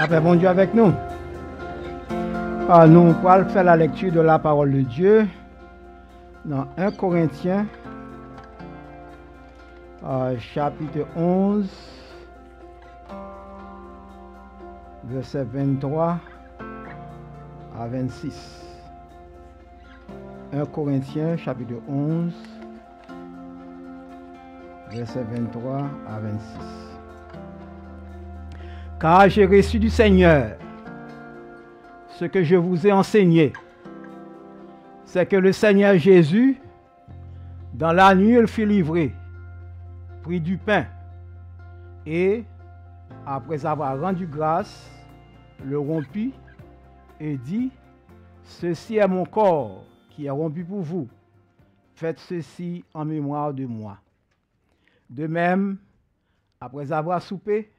Après, bon Dieu avec nous. Nous allons faire la lecture de la parole de Dieu dans 1 Corinthiens, chapitre 11, versets 23 à 26. 1 Corinthiens, chapitre 11, versets 23 à 26. Car j'ai reçu du Seigneur ce que je vous ai enseigné, c'est que le Seigneur Jésus, dans la nuit, il fut livré, prit du pain, et, après avoir rendu grâce, le rompit et dit, « Ceci est mon corps qui est rompu pour vous. Faites ceci en mémoire de moi. » De même, après avoir soupé,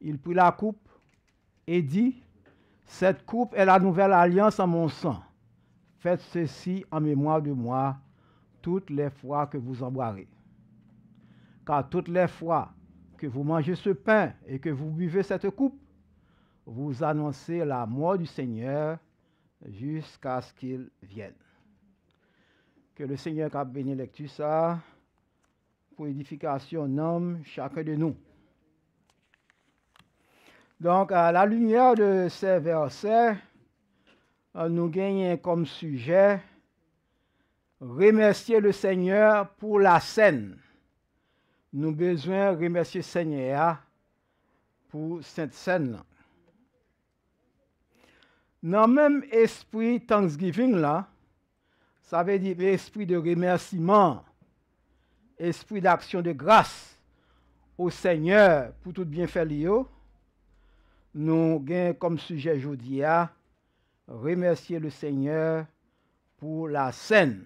il prit la coupe et dit, « Cette coupe est la nouvelle alliance en mon sang. Faites ceci en mémoire de moi toutes les fois que vous en boirez. Car toutes les fois que vous mangez ce pain et que vous buvez cette coupe, vous annoncez la mort du Seigneur jusqu'à ce qu'il vienne. » Que le Seigneur a béni lecture ça pour édification nomme chacun de nous. Donc, à la lumière de ces versets, nous gagnons comme sujet remercier le Seigneur pour la scène. Nous avons besoin de remercier le Seigneur pour cette scène. Dans le même esprit Thanksgiving, là, ça veut dire esprit de remerciement, esprit d'action de grâce au Seigneur pour tout bienfait lié. Nous avons comme sujet aujourd'hui à remercier le Seigneur pour la scène.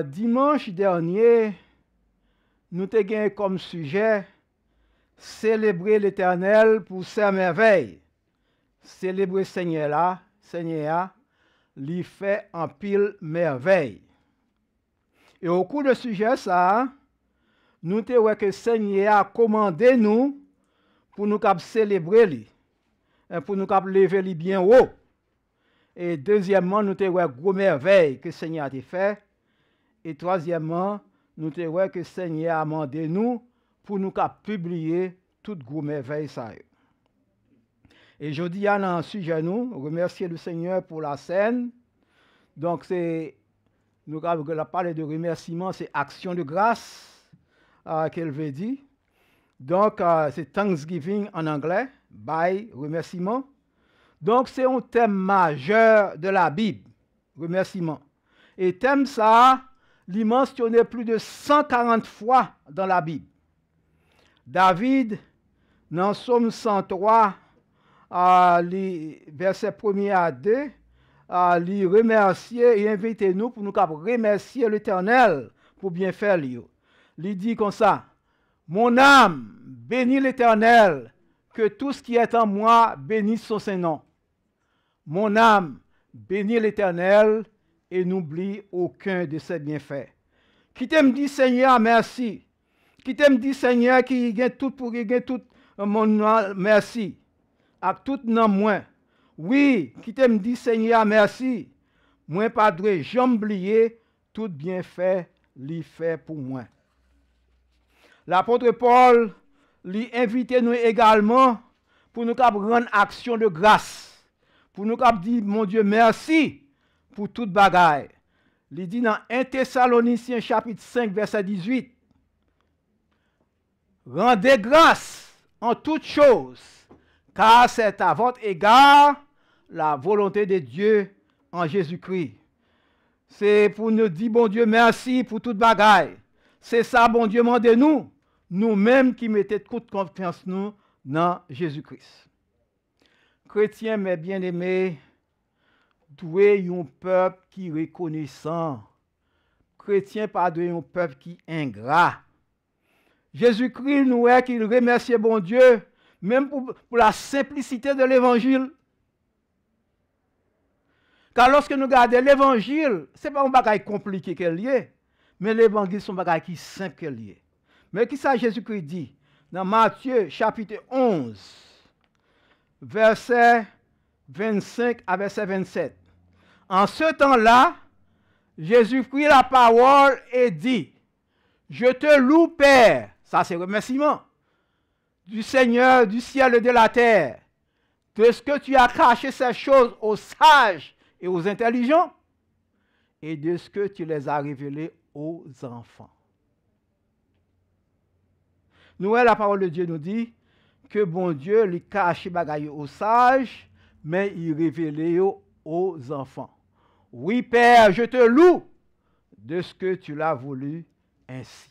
Dimanche dernier, nous avons comme sujet célébrer l'Éternel pour ses merveilles. Célébrer Seigneur, lui fait en pile merveille. Et au cours de ce sujet, ça, nous avons vu que le Seigneur a commandé nous pour nous célébrer lui, pour nous lever lui bien haut. Et deuxièmement, nous avons vu gros merveille que le Seigneur a fait. Et troisièmement, nous avons vu que le Seigneur a demandé nous pour nous publier toutes gros merveilles ça. Et aujourd'hui, dans un sujet nous remercier le Seigneur pour la scène. Donc nous avons parlé de remerciement, c'est action de grâce qu'elle veut dire. Donc, c'est Thanksgiving en anglais, by, remerciement. Donc, c'est un thème majeur de la Bible, remerciement. Et thème ça, il est mentionné plus de 140 fois dans la Bible. David, dans Psaume 103, verset 1er à 2, il remercie et invite nous pour nous remercier l'Éternel pour bien faire. Il dit comme ça, « Mon âme, bénis l'Éternel, que tout ce qui est en moi bénisse son Saint-Nom. Mon âme, bénis l'Éternel et n'oublie aucun de ses bienfaits. » Qui t'aime dit Seigneur, merci. Qui t'aime dit Seigneur, qui gagne tout pour gagner tout mon nom, merci. À tout nom moins. Oui, qui t'aime dit Seigneur, merci. Moi, pas de jamais oublier tout bienfait lui fait pour moi. L'apôtre Paul lui invite nous également pour nous rendre action de grâce. Pour nous dire, mon Dieu, merci pour toute bagaille. Il dit dans 1 Thessaloniciens chapitre 5, verset 18. Rendez grâce en toutes choses, car c'est à votre égard la volonté de Dieu en Jésus-Christ. C'est pour nous dire, bon Dieu, merci pour toute bagaille. C'est ça, bon Dieu, demandez nous, nous-mêmes qui mettons toute confiance nous dans Jésus-Christ. Chrétiens, mes bien-aimés, doué un peuple qui est reconnaissant. Chrétien, pas doué un peuple qui est ingrat. Jésus-Christ nous est qu'il remercie bon Dieu, même pour la simplicité de l'évangile. Car lorsque nous regardons l'évangile, ce n'est pas un bagage compliqué qu'elle est, mais l'évangile, c'est un bagage qui est simple qu'elle est. Mais qui ça Jésus-Christ dit? Dans Matthieu chapitre 11, verset 25 à verset 27. En ce temps-là, Jésus prit la parole et dit, je te loue, Père, ça c'est remerciement, du Seigneur du ciel et de la terre, de ce que tu as caché ces choses aux sages et aux intelligents, et de ce que tu les as révélées aux enfants. Nous, la parole de Dieu nous dit que bon Dieu lui cache les bagailles aux sages, mais il révèle aux enfants. Oui, Père, je te loue de ce que tu l'as voulu ainsi.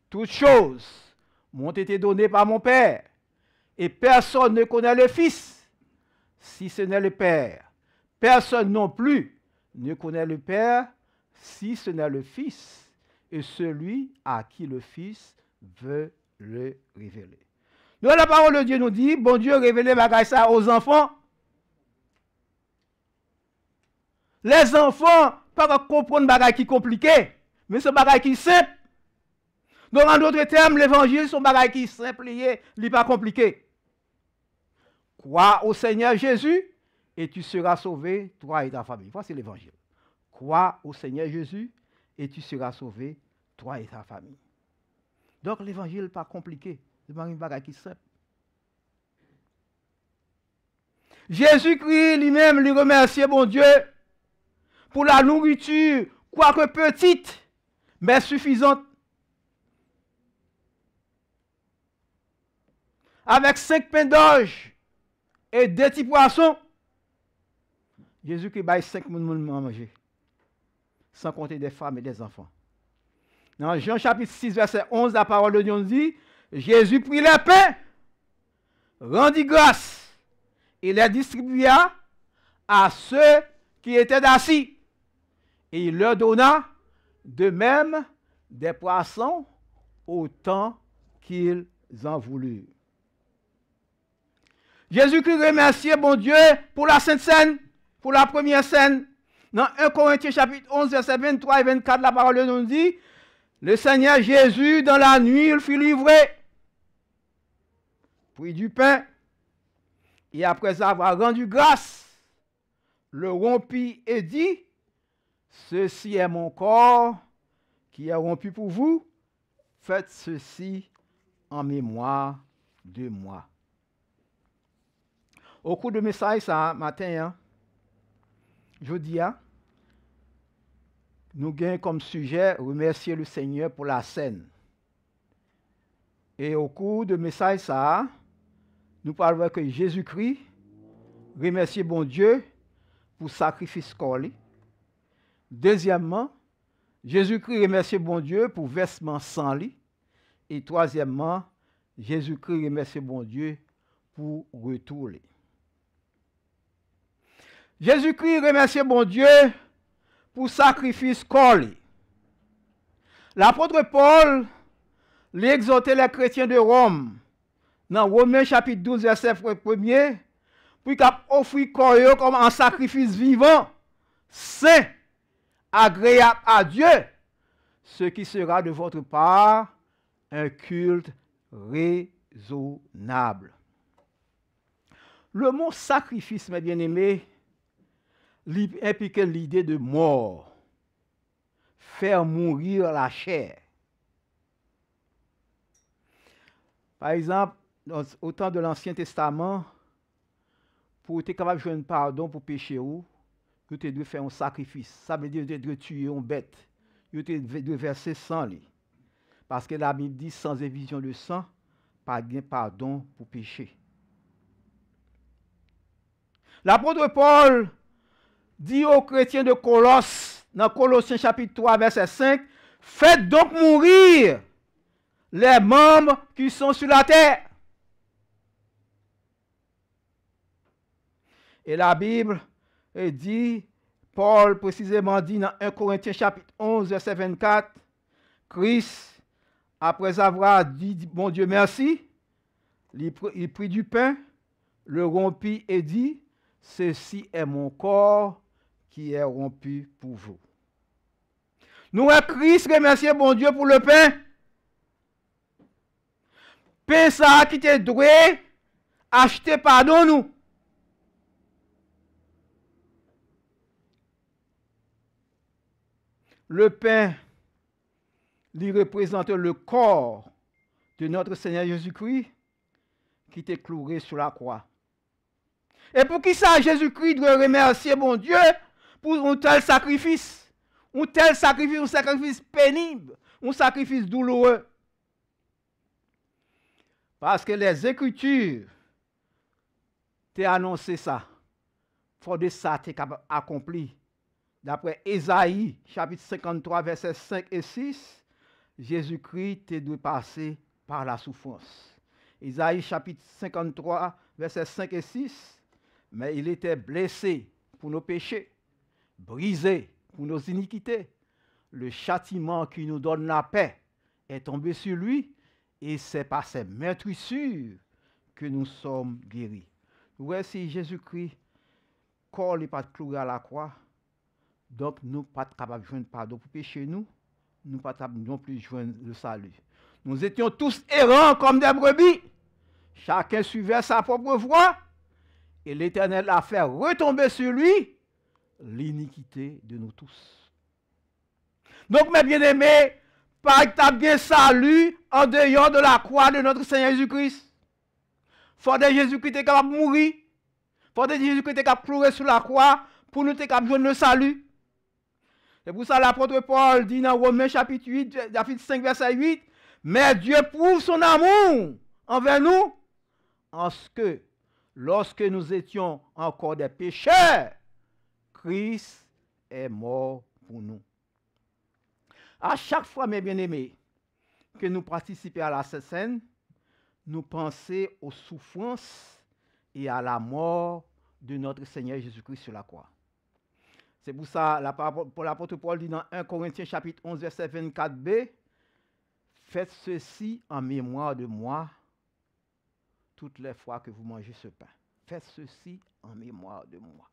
Toutes choses m'ont été données par mon Père, et personne ne connaît le Fils, si ce n'est le Père. Personne non plus ne connaît le Père, si ce n'est le Fils, et celui à qui le Fils veut le révéler. Donc la parole de Dieu nous dit, bon Dieu révélait ça aux enfants. Les enfants, pas comprendre bagaille qui compliqué, mais c'est bagaille qui simple. Donc en d'autres termes, l'évangile, c'est bagaille qui simple, il n'est pas compliqué. Crois au Seigneur Jésus et tu seras sauvé, toi et ta famille. Voici l'évangile. Crois au Seigneur Jésus et tu seras sauvé, toi et ta famille. Donc l'évangile n'est pas compliqué, c'est pas une bagaille qui simple. Jésus-Christ lui-même lui remerciait bon Dieu pour la nourriture, quoique petite, mais suffisante. Avec 5 pains d'orge et 2 petits poissons, Jésus-Christ baille 5 personnes à manger, sans compter des femmes et des enfants. Dans Jean chapitre 6, verset 11, la parole de Dieu nous dit, Jésus prit les pains, rendit grâce, et les distribua à ceux qui étaient assis. Et il leur donna de même des poissons autant qu'ils en voulurent. Jésus-Christ remerciait bon Dieu pour la Sainte Seine, pour la première scène. Dans 1 Corinthiens chapitre 11, verset 23 et 24, la parole de Dieu nous dit, le Seigneur Jésus, dans la nuit, il fut livré, prit du pain, et après avoir rendu grâce, le rompit et dit, ceci est mon corps qui est rompu pour vous, faites ceci en mémoire de moi. Au cours de message ça matin, je dis, nous gagnons comme sujet remercier le Seigneur pour la scène. Et au cours de message ça, nous parlons que Jésus-Christ remercier bon Dieu pour sacrifice corps. Deuxièmement, Jésus-Christ remercier bon Dieu pour versement sang li. Et troisièmement, Jésus-Christ remercier bon Dieu pour retour li. Jésus-Christ remercier bon Dieu pour sacrifice corps li. L'apôtre Paul l'exhortait les chrétiens de Rome dans Romains chapitre 12 verset 1er pour qu'il offre corps comme un sacrifice vivant, saint, agréable à Dieu, ce qui sera de votre part un culte raisonnable. Le mot sacrifice, mes bien-aimés, implique l'idée de mort, faire mourir la chair. Par exemple, au temps de l'Ancien Testament, pour être capable de jouer un pardon pour péché, vous devez faire un sacrifice. Ça veut dire que vous devez tuer une bête. Vous devez verser sang. Parce que la Bible dit, sans effusion de sang, pas de pardon pour péché. L'apôtre Paul dit aux chrétiens de Colosse, dans Colossiens chapitre 3, verset 5, faites donc mourir les membres qui sont sur la terre. Et la Bible dit, Paul précisément dit dans 1 Corinthiens chapitre 11, verset 24, Christ, après avoir dit, bon Dieu merci, il prit du pain, le rompit et dit, ceci est mon corps qui est rompu pour vous. Nous, à Christ, remercier bon Dieu pour le pain. Pain ça qui était doué acheté pardon nous. Le pain lui représente le corps de notre Seigneur Jésus-Christ qui était cloué sur la croix. Et pour qui ça, Jésus-Christ doit remercier mon Dieu pour un tel sacrifice? Un sacrifice pénible, un sacrifice douloureux. Parce que les Écritures t'ont annoncé ça. Faut de ça t'es accompli. D'après Ésaïe, chapitre 53, versets 5 et 6, Jésus-Christ te doit passer par la souffrance. Ésaïe, chapitre 53, versets 5 et 6, mais il était blessé pour nos péchés, brisé pour nos iniquités. Le châtiment qui nous donne la paix est tombé sur lui, et c'est par ses meurtrissures que nous sommes guéris. Voici Jésus-Christ, corps n'est pas cloué à la croix, donc nous ne sommes pas capables de joindre pardon pour pécher nous, nous ne sommes pas capables non plus de joindre le salut. Nous étions tous errants comme des brebis, chacun suivait sa propre voie, et l'Éternel a fait retomber sur lui l'iniquité de nous tous. Donc, mes bien-aimés, pas bien salut en dehors de la croix de notre Seigneur Jésus-Christ. Faut que Jésus-Christ est capable de mourir. Faut que Jésus-Christ est capable de pleurer sur la croix pour nous être capable de joindre le salut. C'est pour ça l'apôtre Paul dit dans Romains chapitre 8, chapitre 5, verset 8, mais Dieu prouve son amour envers nous en ce que, lorsque nous étions encore des pécheurs, Christ est mort pour nous. À chaque fois, mes bien-aimés, que nous participons à la scène, nous pensons aux souffrances et à la mort de notre Seigneur Jésus-Christ sur la croix. C'est pour ça que l'apôtre Paul dit dans 1 Corinthiens chapitre 11, verset 24b, faites ceci en mémoire de moi toutes les fois que vous mangez ce pain. Faites ceci en mémoire de moi.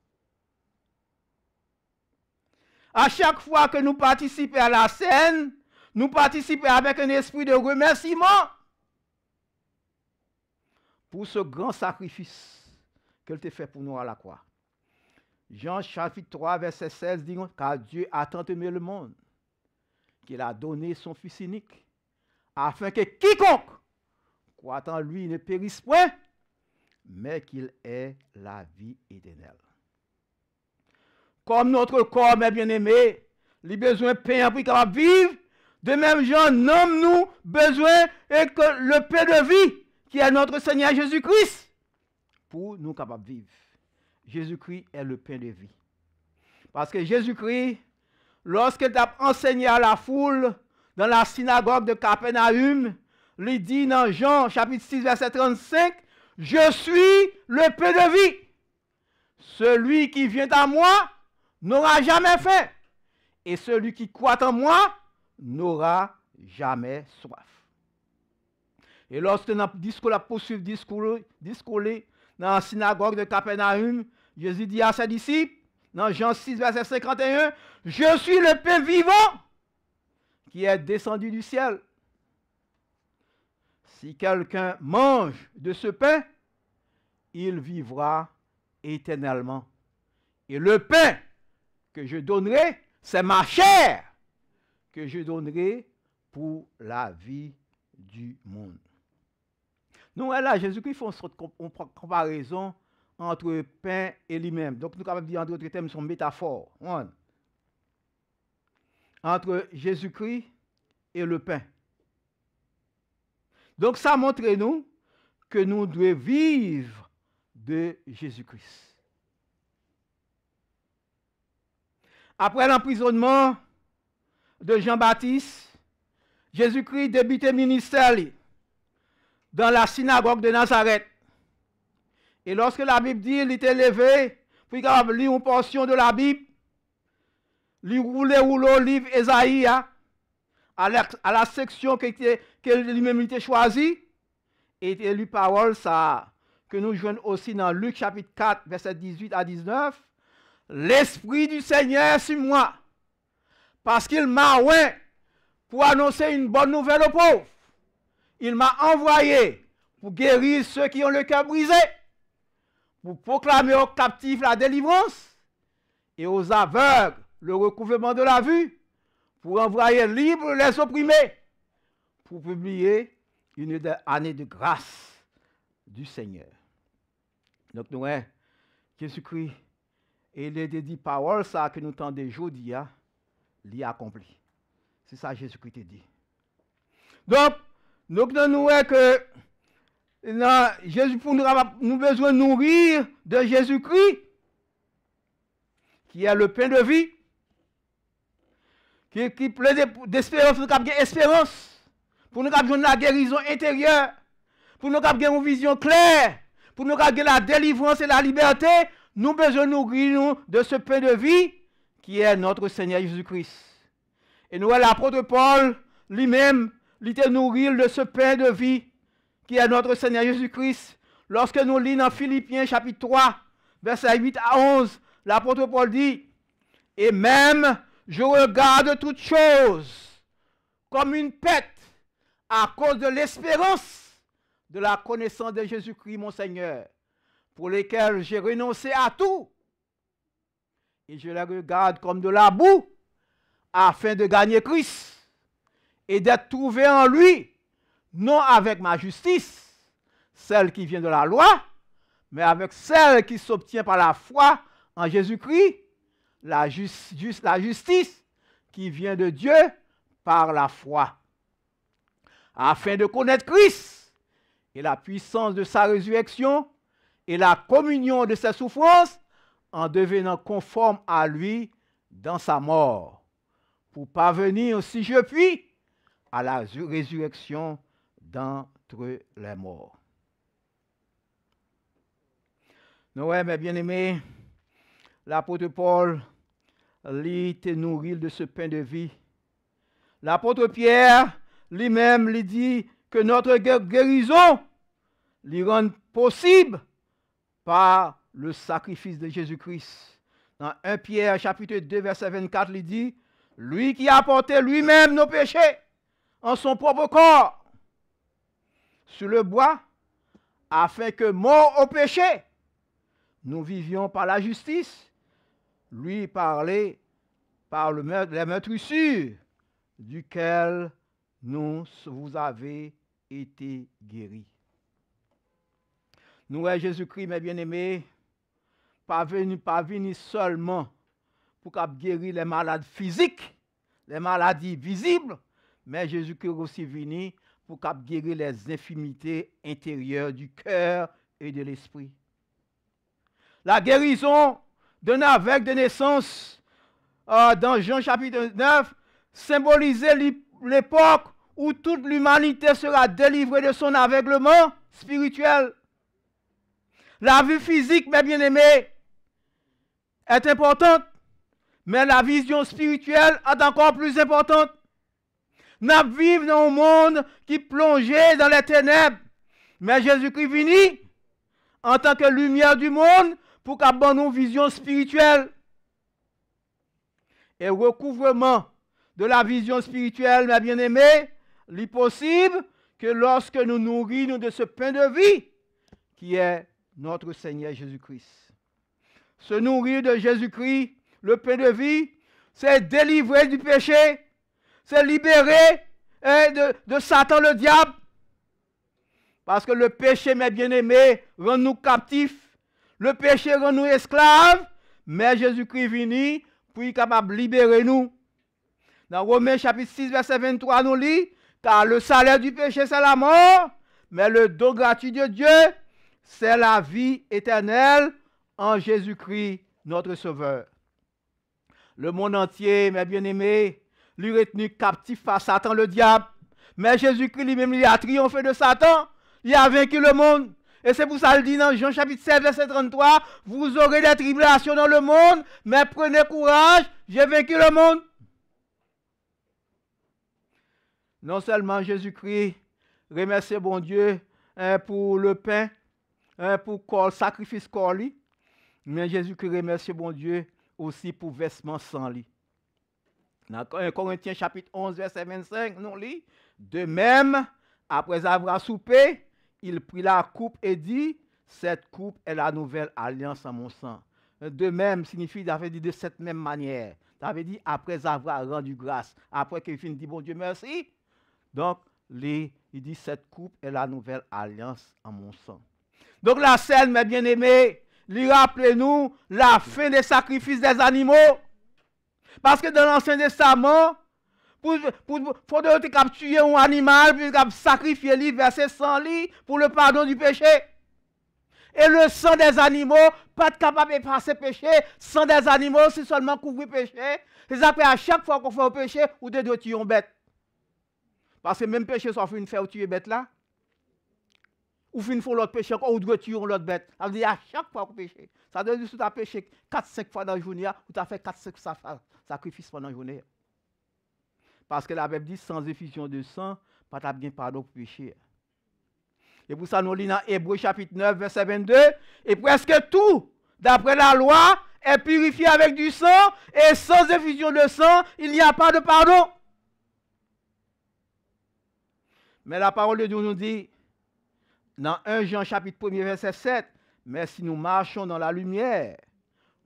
À chaque fois que nous participons à la scène, nous participons avec un esprit de remerciement pour ce grand sacrifice qu'elle t'a fait pour nous à la croix. Jean chapitre 3, verset 16 dit, car Dieu a tant aimé le monde qu'il a donné son Fils unique, afin que quiconque croit en lui ne périsse point, mais qu'il ait la vie éternelle. Comme notre corps, mes bien-aimés, les besoins de pain pour capable vivre, de même genre, nous besoin et que le pain de vie, qui est notre Seigneur Jésus-Christ, pour nous capables de vivre. Jésus-Christ est le pain de vie. Parce que Jésus-Christ, lorsqu'il a enseigné à la foule dans la synagogue de Capernaum, il dit dans Jean chapitre 6, verset 35, « Je suis le pain de vie. Celui qui vient à moi n'aura jamais faim, et celui qui croit en moi n'aura jamais soif. » Et lorsque dans le discours, la poursuite discours dans la synagogue de Capernaum, Jésus dit à ses disciples, dans Jean 6, verset 51, « Je suis le pain vivant qui est descendu du ciel. Si quelqu'un mange de ce pain, il vivra éternellement. Et le pain que je donnerai, c'est ma chair que je donnerai pour la vie du monde. » Nous, là, Jésus-Christ fait une comparaison entre pain et lui-même. Donc, nous sommes capables de dire, en d'autres termes, son métaphore. Entre Jésus-Christ et le pain. Donc, ça montre nous que nous devons vivre de Jésus-Christ. Après l'emprisonnement de Jean-Baptiste, Jésus-Christ débutait le ministère dans la synagogue de Nazareth. Et lorsque la Bible dit qu'il était levé, puis il a lu une portion de la Bible, il roulait le livre Ésaïe, à la section que lui-même était choisi, et il a lu parole ça, que nous joignons aussi dans Luc chapitre 4, verset 18 à 19. L'Esprit du Seigneur est sur moi, parce qu'il m'a oint pour annoncer une bonne nouvelle aux pauvres. Il m'a envoyé pour guérir ceux qui ont le cœur brisé, pour proclamer aux captifs la délivrance et aux aveugles le recouvrement de la vue, pour envoyer libres les opprimés, pour publier une année de grâce du Seigneur. Donc nous, Jésus-Christ, et il est dit parole ça que nous tendons aujourd'hui, l'y accompli. C'est ça Jésus-Christ te dit. Donc nous que Jésus pour nous besoin de nourrir de Jésus-Christ, qui est le pain de vie, qui plaît d'espérance, pour nous avoir espérance, pour nous avoir la guérison intérieure, pour nous avoir une vision claire, pour nous avoir la délivrance et la liberté. Nous besoin de nourrir de ce pain de vie qui est notre Seigneur Jésus-Christ. Et nous, l'apôtre Paul lui-même, il te nourrir de ce pain de vie qui est notre Seigneur Jésus-Christ. Lorsque nous lisons dans Philippiens chapitre 3, versets 8 à 11, l'apôtre Paul dit, « Et même, je regarde toutes choses comme une perte à cause de l'espérance de la connaissance de Jésus-Christ, mon Seigneur, pour lesquels j'ai renoncé à tout. Et je les regarde comme de la boue, afin de gagner Christ et d'être trouvé en lui, non avec ma justice, celle qui vient de la loi, mais avec celle qui s'obtient par la foi en Jésus-Christ, la justice qui vient de Dieu par la foi, afin de connaître Christ et la puissance de sa résurrection et la communion de ses souffrances, en devenant conforme à lui dans sa mort, pour parvenir, si je puis, à la résurrection d'entre les morts. Noé, mes bien-aimés, l'apôtre Paul, lui, te nourrit de ce pain de vie. L'apôtre Pierre, lui-même, lui dit que notre guérison lui rend possible par le sacrifice de Jésus-Christ. Dans 1 Pierre, chapitre 2, verset 24, il dit, « Lui qui a porté lui-même nos péchés en son propre corps sur le bois, afin que, morts au péché, nous vivions par la justice, lui parlait par les meurtrissures duquel vous avez été guéris. » Nous, Jésus-Christ, mes bien-aimés, pas venu seulement pour guérir les malades physiques, les maladies visibles, mais Jésus-Christ est aussi venu pour guérir les infirmités intérieures du cœur et de l'esprit. La guérison d'un aveugle de naissance, dans Jean chapitre 9, symbolisait l'époque où toute l'humanité sera délivrée de son aveuglement spirituel. La vue physique, mes bien-aimés, est importante, mais la vision spirituelle est encore plus importante. Nous vivons dans un monde qui plongeait dans les ténèbres, mais Jésus-Christ venu en tant que lumière du monde pour qu'il ait une vision spirituelle. Et le recouvrement de la vision spirituelle, mes bien-aimés, il est possible que lorsque nous nourrissons de ce pain de vie, qui est notre Seigneur Jésus-Christ. Se nourrir de Jésus-Christ, le pain de vie, c'est délivrer du péché, c'est libérer de Satan le diable. Parce que le péché, mes bien-aimés, rend nous captifs. Le péché rend nous esclaves, mais Jésus-Christ est venu pour être capable de libérer nous. Dans Romains chapitre 6, verset 23, nous lit, car le salaire du péché, c'est la mort, mais le don gratuit de Dieu, c'est la vie éternelle en Jésus-Christ, notre Sauveur. Le monde entier, mes bien-aimés, lui retenu captif par Satan le diable. Mais Jésus-Christ lui-même, il a triomphé de Satan. Il a vaincu le monde. Et c'est pour ça qu'il dit dans Jean chapitre 7, verset 33, « Vous aurez des tribulations dans le monde, mais prenez courage, j'ai vaincu le monde. » Non seulement Jésus-Christ remercie bon Dieu pour le pain, pour le sacrifice corps lui, mais Jésus-Christ remercie bon Dieu aussi pour vêtements sans lit. Dans 1 Corinthiens chapitre 11, verset 25, nous lit, « De même, après avoir soupé, il prit la coupe et dit, cette coupe est la nouvelle alliance en mon sang. De même signifie, il avait dit de cette même manière. Il avait dit après avoir rendu grâce, après qu'il finit dit bon Dieu merci. Donc, il dit cette coupe est la nouvelle alliance en mon sang. Donc la scène, mes bien-aimés, lui rappelez-nous la fin des sacrifices des animaux. Parce que dans l'Ancien Testament, il faut tuer un animal, puis sacrifier lui, verser sang lui pour le pardon du péché. Et le sang des animaux, pas capable de passer péché. Sang des animaux, c'est seulement couvrir péché. C'est ça à chaque fois qu'on fait un péché, ou de tuer une bête. Parce que même péché, ça fait une faire tuer bête là. Ou fin faire l'autre péché, ou de tuer l'autre bête. Ça veut dire à chaque fois qu'on péché. Ça veut dire que tu as péché 4-5 fois dans la journée, ou tu as fait 4-5 sacrifices pendant la journée. Parce que la Bible dit, sans effusion de sang, pas de bien pardon pour péché. Et pour ça, nous lisons dans Hébreux chapitre 9, verset 22, et presque tout, d'après la loi, est purifié avec du sang, et sans effusion de sang, il n'y a pas de pardon. Mais la parole de Dieu nous dit, dans 1 Jean chapitre 1, verset 7, mais si nous marchons dans la lumière,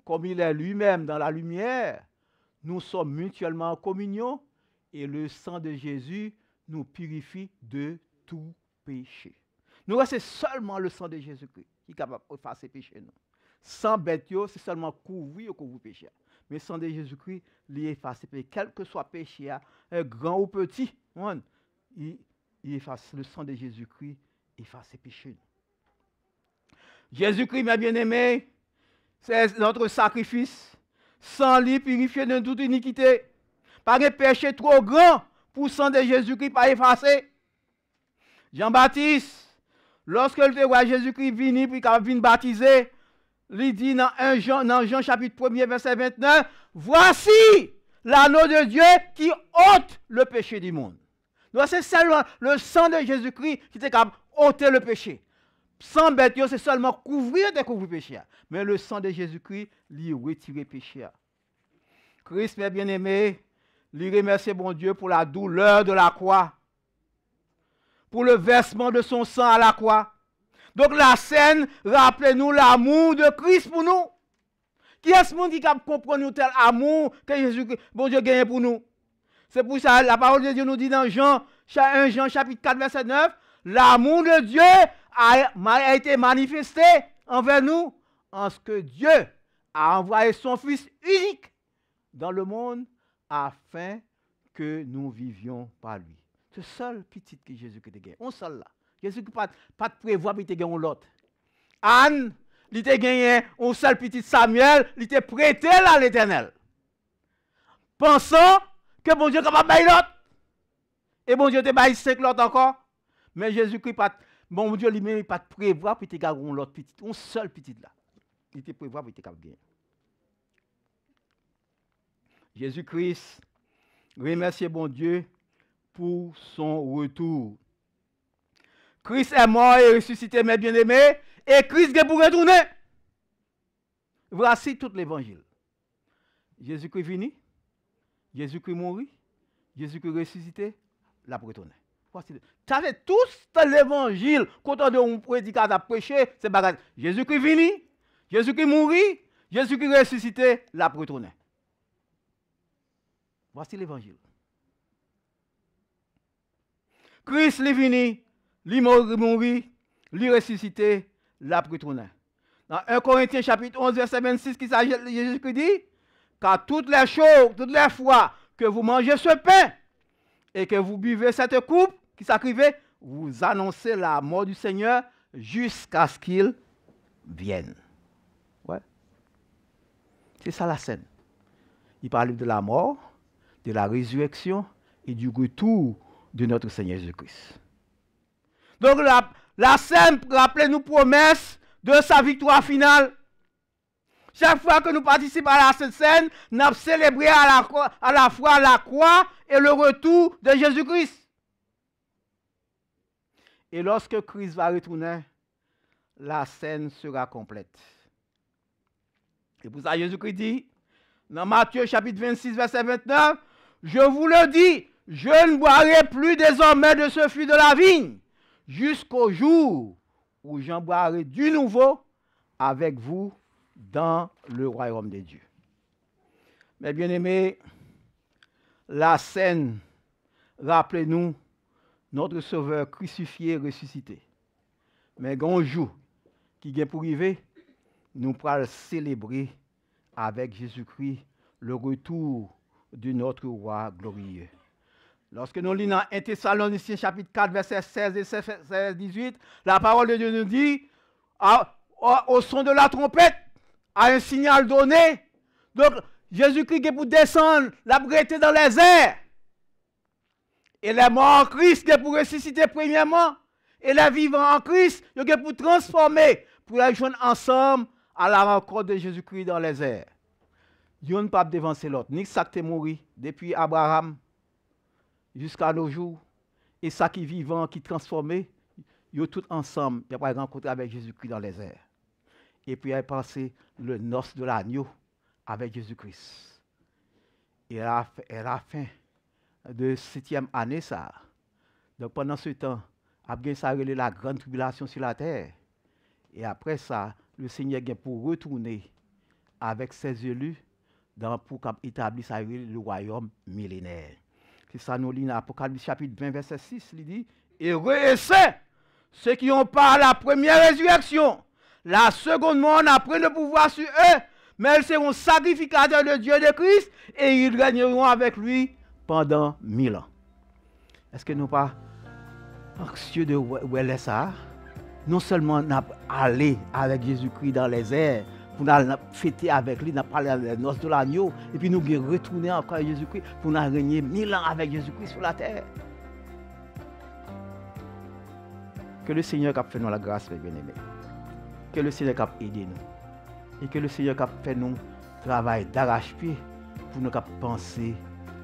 comme il est lui-même dans la lumière, nous sommes mutuellement en communion, et le sang de Jésus nous purifie de tout péché. Nous, c'est seulement le sang de Jésus-Christ qui est capable d'effacer le péché. Sans bête, c'est seulement couvrir le péché. Mais le sang de Jésus-Christ, il efface le péché. Quel que soit le péché, grand ou petit, il efface le sang de Jésus-Christ, efface le péché. Jésus-Christ, mes bien-aimés, c'est notre sacrifice. Sans lui, purifié de toute iniquité. Pas de péché trop grand pour le sang de Jésus-Christ pas effacer. Jean-Baptiste, lorsque le roi Jésus-Christ vient puis qu'il vient baptiser, il dit dans Jean chapitre 1 verset 29, voici l'agneau de Dieu qui ôte le péché du monde. Donc c'est seulement le sang de Jésus-Christ qui est capable d'ôter le péché. Sans bête, c'est seulement couvrir le péché. Mais le sang de Jésus-Christ, lui retire le péché. Christ, mes bien-aimés, lui remercie bon Dieu pour la douleur de la croix, pour le versement de son sang à la croix. Donc la scène, rappelez-nous l'amour de Christ pour nous. Qui est ce monde qui comprend tel amour que Jésus, bon Dieu, gagne pour nous? C'est pour ça la parole de Dieu nous dit dans 1 Jean chapitre 4 verset 9, l'amour de Dieu a été manifesté envers nous en ce que Dieu a envoyé son Fils unique dans le monde afin que nous vivions par lui. C'est seul petit que Jésus qui te gagne. On seul là. Jésus qui pas de prévoir pour te gagner l'autre. Anne, il te gagné un seul petit Samuel, il te prêté à l'Éternel. Pensant que bon Dieu est capable de bailler l'autre. Et bon Dieu te baille 5 l'autre encore. Mais Jésus-Christ pas bon Dieu lui-même pas de prévoir pour te gagner l'autre petit, un seul petit là. Il te prévoir pour te capable de gagner. Jésus-Christ remercie bon Dieu pour son retour. Christ est mort et ressuscité, mes bien-aimés, et Christ est pour retourner. Voici tout l'évangile. Jésus-Christ venu, Jésus-Christ mort, Jésus-Christ ressuscité, la retourné. Voici. Tu avais tout l'évangile, quand on dit un prédicateur a prêché, c'est bagage. Jésus-Christ venu, Jésus-Christ mort, Jésus-Christ ressuscité, la retourné. Voici l'évangile. Christ est venu, il mourit, il ressuscité, l'a retourné. Dans 1 Corinthiens chapitre 11 verset 26, qui s'agit de Jésus qui dit, car toutes les choses, toutes les fois que vous mangez ce pain et que vous buvez cette coupe qui s'acrivait, vous annoncez la mort du Seigneur jusqu'à ce qu'il vienne. Ouais. C'est ça la scène. Il parle de la mort, de la résurrection et du retour de notre Seigneur Jésus-Christ. Donc la scène, rappelez-nous, promesse de sa victoire finale. Chaque fois que nous participons à cette scène, nous avons célébré à la fois la croix et le retour de Jésus-Christ. Et lorsque Christ va retourner, la scène sera complète. Et pour ça, Jésus-Christ dit, dans Matthieu chapitre 26, verset 29, je vous le dis, je ne boirai plus désormais de ce fruit de la vigne, jusqu'au jour où j'embraserai du nouveau avec vous dans le royaume de Dieu. Mes bien-aimés, la scène, rappelez-nous, notre Sauveur crucifié et ressuscité. Mais un jour qui vient pour arriver, nous pourrons célébrer avec Jésus-Christ le retour de notre roi glorieux. Lorsque nous lisons dans 1 Thessaloniciens chapitre 4, versets 16 et 16, 18, la parole de Dieu nous dit, au son de la trompette, à un signal donné, donc Jésus-Christ est pour descendre, la breté dans les airs. Et les morts en Christ est pour ressusciter premièrement. Et les vivants en Christ est pour transformer, pour les joindre ensemble à la rencontre de Jésus-Christ dans les airs. Dieu ne peut pas dévancer l'autre. Ni ça qui est mort depuis Abraham jusqu'à nos jours. Et ça qui est vivant, qui est transformé, ils sont tous ensemble. Ils vont rencontrer avec Jésus-Christ dans les airs. Et puis, il a passé le noce de l'agneau avec Jésus-Christ. Et à la fin de 7e année, ça. Donc, pendant ce temps, après ça, il y a la grande tribulation sur la terre. Et après ça, le Seigneur vient pour retourner avec ses élus pour établir le royaume millénaire. C'est ça, nous lisons dans Apocalypse chapitre 20, verset 6, il dit, heureux et saints, ceux qui ont pas la première résurrection, la seconde mort n'a pris le pouvoir sur eux, mais ils seront sacrificateurs de Dieu de Christ et ils régneront avec lui pendant 1000 ans. Est-ce que nous pas anxieux de où est ça? Non seulement nous aller avec Jésus-Christ dans les airs, pour nous fêter avec lui, nous parler des noces de l'agneau, et puis nous retourner encore à Jésus-Christ pour nous régner 1000 ans avec Jésus-Christ sur la terre. Que le Seigneur a fait nous la grâce, mes bien-aimés. Que le Seigneur a aidé nous. Et que le Seigneur a fait nous travail d'arrache-pied pour nous penser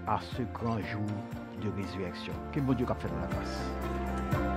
à ce grand jour de résurrection. Que bon Dieu a fait nous la grâce.